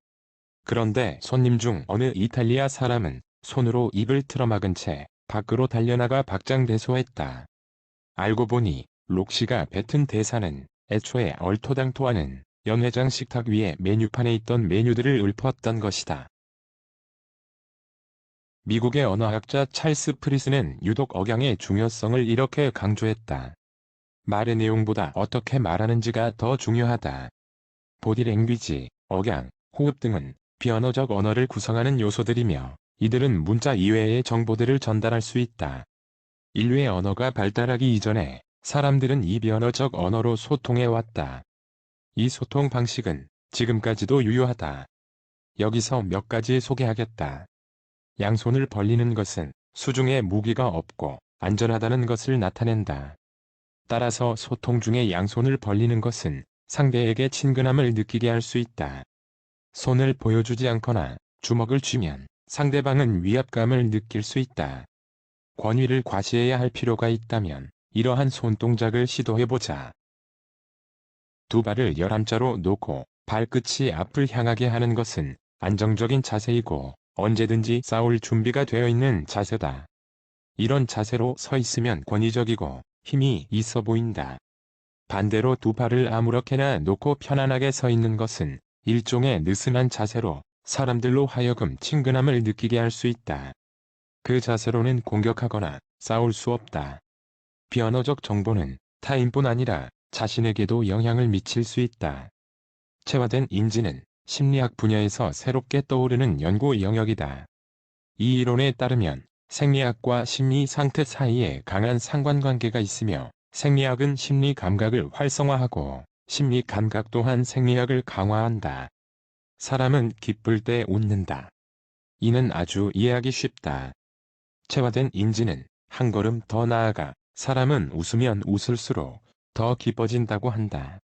그런데 손님 중 어느 이탈리아 사람은 손으로 입을 틀어막은 채 밖으로 달려나가 박장대소했다. 알고 보니 록시가 뱉은 대사는 애초에 얼토당토하는 연회장 식탁 위에 메뉴판에 있던 메뉴들을 읊었던 것이다. 미국의 언어학자 찰스 프리스는 유독 억양의 중요성을 이렇게 강조했다. 말의 내용보다 어떻게 말하는지가 더 중요하다. 보디랭귀지, 억양, 호흡 등은 비언어적 언어를 구성하는 요소들이며 이들은 문자 이외의 정보들을 전달할 수 있다. 인류의 언어가 발달하기 이전에 사람들은 이비언어적 언어로 소통해왔다. 이 소통 방식은 지금까지도 유효하다. 여기서 몇 가지 소개하겠다. 양손을 벌리는 것은 수중에 무기가 없고 안전하다는 것을 나타낸다. 따라서 소통 중에 양손을 벌리는 것은 상대에게 친근함을 느끼게 할 수 있다. 손을 보여주지 않거나 주먹을 쥐면 상대방은 위압감을 느낄 수 있다. 권위를 과시해야 할 필요가 있다면 이러한 손동작을 시도해보자. 두 발을 열함자로 놓고 발끝이 앞을 향하게 하는 것은 안정적인 자세이고 언제든지 싸울 준비가 되어 있는 자세다. 이런 자세로 서 있으면 권위적이고 힘이 있어 보인다. 반대로 두 발을 아무렇게나 놓고 편안하게 서 있는 것은 일종의 느슨한 자세로 사람들로 하여금 친근함을 느끼게 할 수 있다. 그 자세로는 공격하거나 싸울 수 없다. 비언어적 정보는 타인뿐 아니라 자신에게도 영향을 미칠 수 있다. 체화된 인지는 심리학 분야에서 새롭게 떠오르는 연구 영역이다. 이 이론에 따르면 생리학과 심리 상태 사이에 강한 상관관계가 있으며 생리학은 심리 감각을 활성화하고 심리 감각 또한 생리학을 강화한다. 사람은 기쁠 때 웃는다. 이는 아주 이해하기 쉽다. 체화된 인지는 한 걸음 더 나아가 사람은 웃으면 웃을수록 더 기뻐진다고 한다.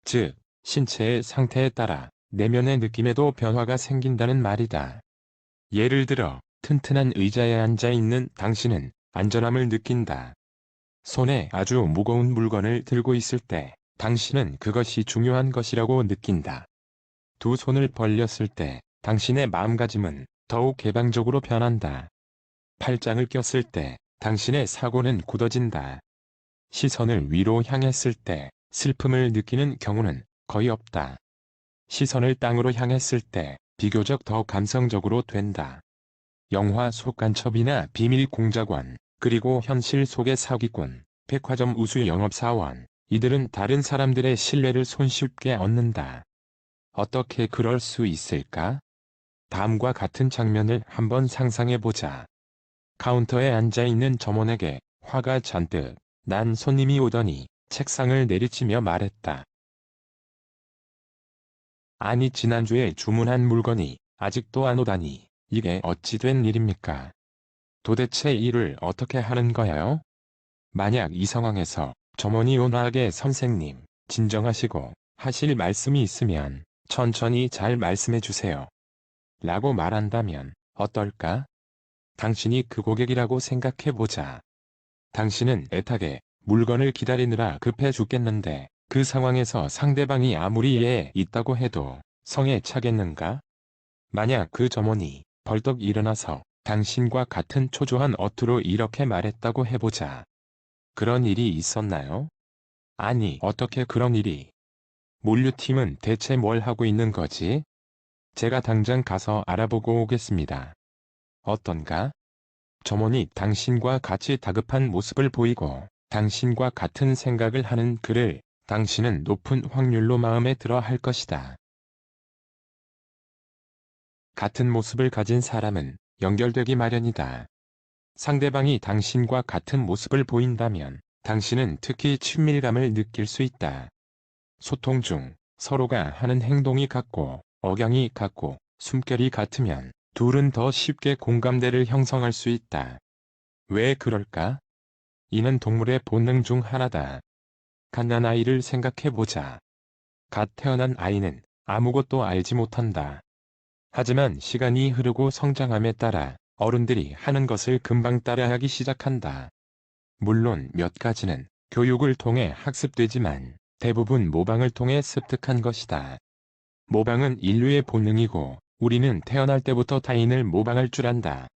즉, 신체의 상태에 따라 내면의 느낌에도 변화가 생긴다는 말이다. 예를 들어, 튼튼한 의자에 앉아 있는 당신은 안전함을 느낀다. 손에 아주 무거운 물건을 들고 있을 때 당신은 그것이 중요한 것이라고 느낀다. 두 손을 벌렸을 때 당신의 마음가짐은 더욱 개방적으로 변한다. 팔짱을 꼈을 때 당신의 사고는 굳어진다. 시선을 위로 향했을 때 슬픔을 느끼는 경우는 거의 없다. 시선을 땅으로 향했을 때 비교적 더 감성적으로 된다. 영화 속 간첩이나 비밀 공작원, 그리고 현실 속의 사기꾼, 백화점 우수 영업사원, 이들은 다른 사람들의 신뢰를 손쉽게 얻는다. 어떻게 그럴 수 있을까? 다음과 같은 장면을 한번 상상해보자. 카운터에 앉아있는 점원에게 화가 잔뜩 난 손님이 오더니 책상을 내리치며 말했다. 아니 지난주에 주문한 물건이 아직도 안 오다니 이게 어찌 된 일입니까? 도대체 일을 어떻게 하는 거예요? 만약 이 상황에서 점원이 온화하게 선생님, 진정하시고 하실 말씀이 있으면 천천히 잘 말씀해 주세요. 라고 말한다면 어떨까? 당신이 그 고객이라고 생각해 보자. 당신은 애타게 물건을 기다리느라 급해 죽겠는데 그 상황에서 상대방이 아무리 예에 있다고 해도 성에 차겠는가? 만약 그 점원이 벌떡 일어나서 당신과 같은 초조한 어투로 이렇게 말했다고 해보자. 그런 일이 있었나요? 아니, 어떻게 그런 일이? 물류팀은 대체 뭘 하고 있는 거지? 제가 당장 가서 알아보고 오겠습니다. 어떤가? 점원이 당신과 같이 다급한 모습을 보이고 당신과 같은 생각을 하는 그를 당신은 높은 확률로 마음에 들어 할 것이다. 같은 모습을 가진 사람은 연결되기 마련이다. 상대방이 당신과 같은 모습을 보인다면 당신은 특히 친밀감을 느낄 수 있다. 소통 중 서로가 하는 행동이 같고 억양이 같고 숨결이 같으면 둘은 더 쉽게 공감대를 형성할 수 있다. 왜 그럴까? 이는 동물의 본능 중 하나다. 갓난아이를 생각해보자. 갓 태어난 아이는 아무것도 알지 못한다. 하지만 시간이 흐르고 성장함에 따라 어른들이 하는 것을 금방 따라하기 시작한다. 물론 몇 가지는 교육을 통해 학습되지만 대부분 모방을 통해 습득한 것이다. 모방은 인류의 본능이고 우리는 태어날 때부터 타인을 모방할 줄 안다.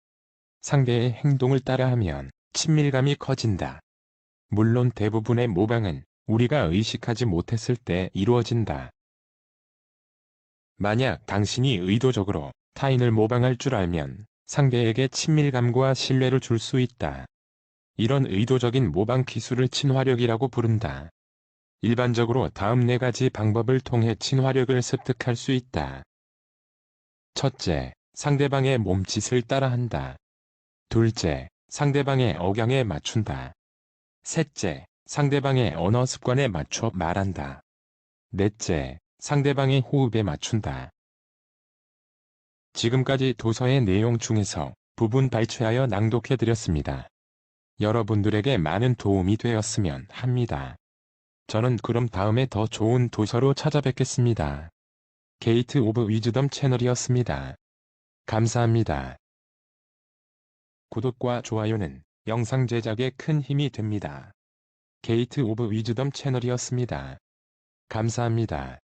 상대의 행동을 따라하면 친밀감이 커진다. 물론 대부분의 모방은 우리가 의식하지 못했을 때 이루어진다. 만약 당신이 의도적으로 타인을 모방할 줄 알면 상대에게 친밀감과 신뢰를 줄 수 있다. 이런 의도적인 모방 기술을 친화력이라고 부른다. 일반적으로 다음 4가지 방법을 통해 친화력을 습득할 수 있다. 첫째, 상대방의 몸짓을 따라한다. 둘째, 상대방의 억양에 맞춘다. 셋째, 상대방의 언어 습관에 맞춰 말한다. 넷째, 상대방의 호흡에 맞춘다. 지금까지 도서의 내용 중에서 부분 발췌하여 낭독해드렸습니다. 여러분들에게 많은 도움이 되었으면 합니다. 저는 그럼 다음에 더 좋은 도서로 찾아뵙겠습니다. 게이트 오브 위즈덤 채널이었습니다. 감사합니다. 구독과 좋아요는 영상 제작에 큰 힘이 됩니다. 게이트 오브 위즈덤 채널이었습니다. 감사합니다.